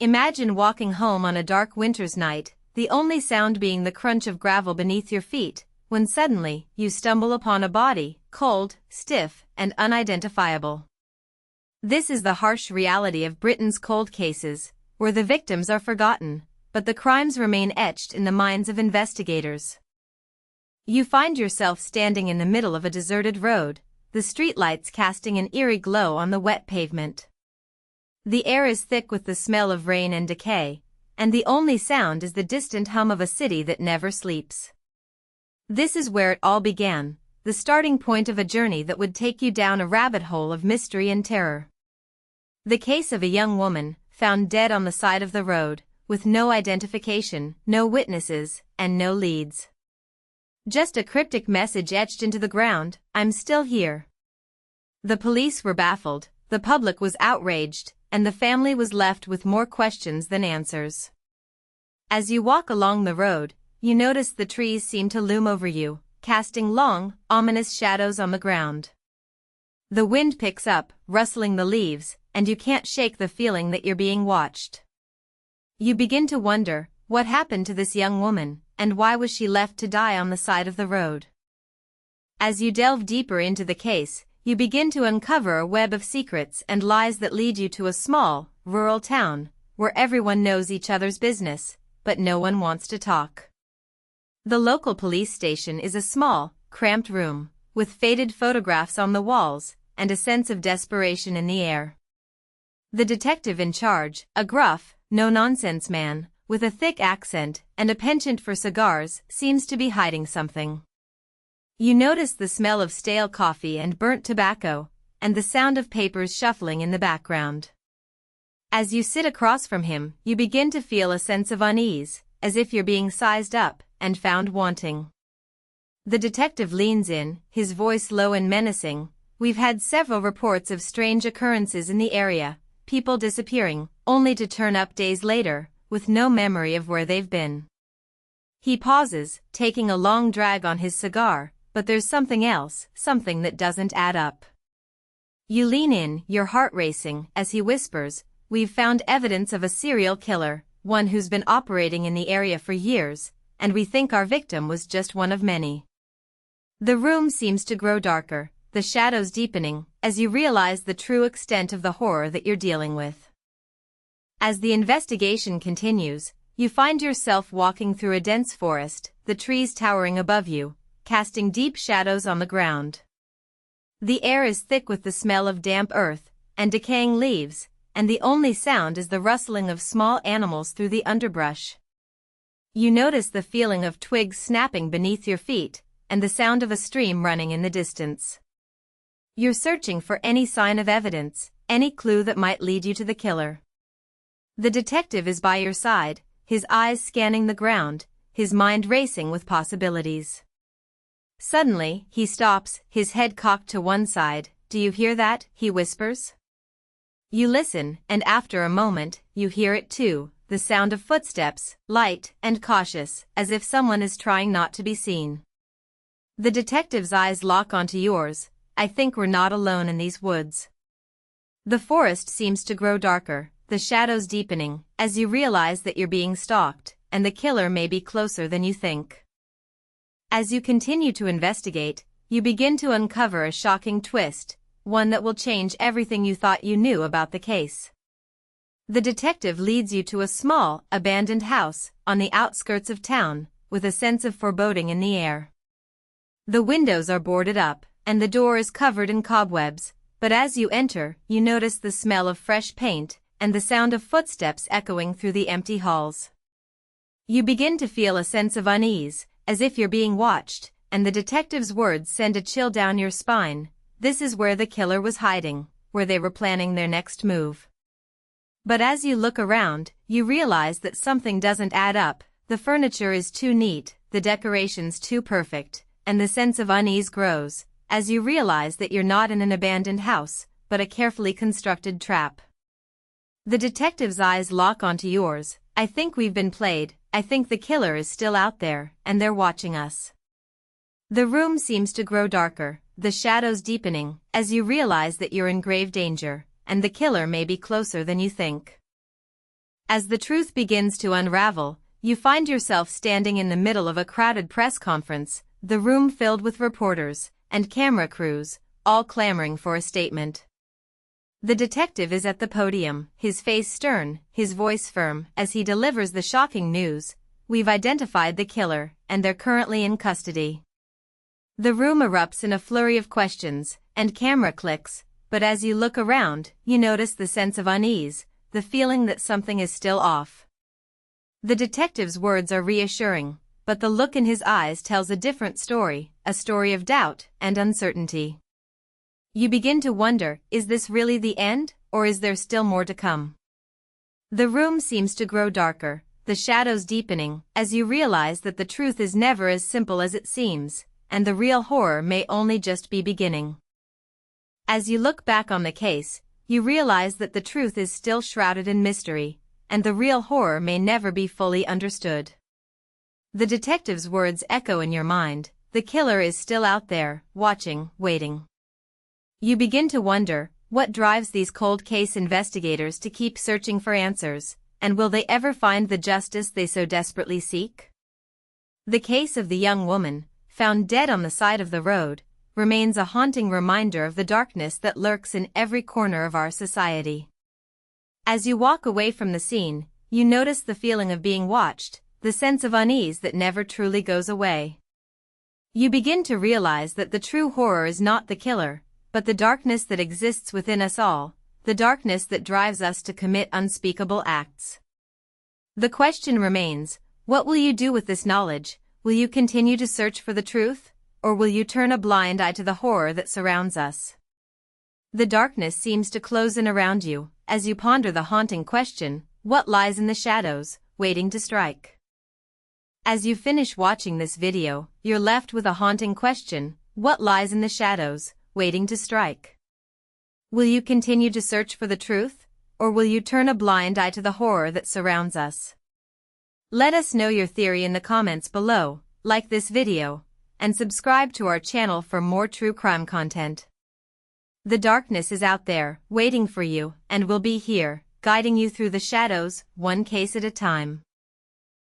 Imagine walking home on a dark winter's night, the only sound being the crunch of gravel beneath your feet, when suddenly you stumble upon a body, cold, stiff, and unidentifiable. This is the harsh reality of Britain's cold cases, where the victims are forgotten, but the crimes remain etched in the minds of investigators. You find yourself standing in the middle of a deserted road, the streetlights casting an eerie glow on the wet pavement. The air is thick with the smell of rain and decay, and the only sound is the distant hum of a city that never sleeps. This is where it all began, the starting point of a journey that would take you down a rabbit hole of mystery and terror. The case of a young woman, found dead on the side of the road, with no identification, no witnesses, and no leads. Just a cryptic message etched into the ground, "I'm still here." The police were baffled, the public was outraged, and the family was left with more questions than answers. As you walk along the road, you notice the trees seem to loom over you, casting long, ominous shadows on the ground. The wind picks up, rustling the leaves, and you can't shake the feeling that you're being watched. You begin to wonder, what happened to this young woman, and why was she left to die on the side of the road? As you delve deeper into the case, you begin to uncover a web of secrets and lies that lead you to a small, rural town, where everyone knows each other's business, but no one wants to talk. The local police station is a small, cramped room, with faded photographs on the walls, and a sense of desperation in the air. The detective in charge, a gruff, no-nonsense man, with a thick accent and a penchant for cigars, seems to be hiding something. You notice the smell of stale coffee and burnt tobacco, and the sound of papers shuffling in the background. As you sit across from him, you begin to feel a sense of unease, as if you're being sized up and found wanting. The detective leans in, his voice low and menacing. "We've had several reports of strange occurrences in the area, people disappearing, only to turn up days later, with no memory of where they've been." He pauses, taking a long drag on his cigar, but there's something else, something that doesn't add up. You lean in, your heart racing, as he whispers, "We've found evidence of a serial killer, one who's been operating in the area for years, and we think our victim was just one of many." The room seems to grow darker, the shadows deepening, as you realize the true extent of the horror that you're dealing with. As the investigation continues, you find yourself walking through a dense forest, the trees towering above you, casting deep shadows on the ground. The air is thick with the smell of damp earth and decaying leaves, and the only sound is the rustling of small animals through the underbrush. You notice the feeling of twigs snapping beneath your feet, and the sound of a stream running in the distance. You're searching for any sign of evidence, any clue that might lead you to the killer. The detective is by your side, his eyes scanning the ground, his mind racing with possibilities. Suddenly, he stops, his head cocked to one side. "Do you hear that?" he whispers. You listen, and after a moment, you hear it too, the sound of footsteps, light and cautious, as if someone is trying not to be seen. The detective's eyes lock onto yours. "I think we're not alone in these woods." The forest seems to grow darker, the shadows deepening, as you realize that you're being stalked, and the killer may be closer than you think. As you continue to investigate, you begin to uncover a shocking twist, one that will change everything you thought you knew about the case. The detective leads you to a small, abandoned house, on the outskirts of town, with a sense of foreboding in the air. The windows are boarded up, and the door is covered in cobwebs, but as you enter, you notice the smell of fresh paint, and the sound of footsteps echoing through the empty halls. You begin to feel a sense of unease, as if you're being watched, and the detective's words send a chill down your spine. This is where the killer was hiding, where they were planning their next move. But as you look around, you realize that something doesn't add up. The furniture is too neat, the decorations too perfect, and the sense of unease grows, as you realize that you're not in an abandoned house, but a carefully constructed trap. The detective's eyes lock onto yours. "I think we've been played. I think the killer is still out there, and they're watching us." The room seems to grow darker, the shadows deepening, as you realize that you're in grave danger, and the killer may be closer than you think. As the truth begins to unravel, you find yourself standing in the middle of a crowded press conference, the room filled with reporters and camera crews, all clamoring for a statement. The detective is at the podium, his face stern, his voice firm, as he delivers the shocking news: "We've identified the killer, and they're currently in custody." The room erupts in a flurry of questions and camera clicks, but as you look around, you notice the sense of unease, the feeling that something is still off. The detective's words are reassuring, but the look in his eyes tells a different story, a story of doubt and uncertainty. You begin to wonder, is this really the end, or is there still more to come? The room seems to grow darker, the shadows deepening, as you realize that the truth is never as simple as it seems, and the real horror may only just be beginning. As you look back on the case, you realize that the truth is still shrouded in mystery, and the real horror may never be fully understood. The detective's words echo in your mind: the killer is still out there, watching, waiting. You begin to wonder, what drives these cold case investigators to keep searching for answers, and will they ever find the justice they so desperately seek? The case of the young woman, found dead on the side of the road, remains a haunting reminder of the darkness that lurks in every corner of our society. As you walk away from the scene, you notice the feeling of being watched, the sense of unease that never truly goes away. You begin to realize that the true horror is not the killer, but the darkness that exists within us all, the darkness that drives us to commit unspeakable acts. The question remains, what will you do with this knowledge? Will you continue to search for the truth, or will you turn a blind eye to the horror that surrounds us? The darkness seems to close in around you, as you ponder the haunting question, what lies in the shadows, waiting to strike? As you finish watching this video, you're left with a haunting question: what lies in the shadows, waiting to strike? Will you continue to search for the truth, or will you turn a blind eye to the horror that surrounds us? Let us know your theory in the comments below, like this video, and subscribe to our channel for more true crime content. The darkness is out there, waiting for you, and will be here, guiding you through the shadows, one case at a time.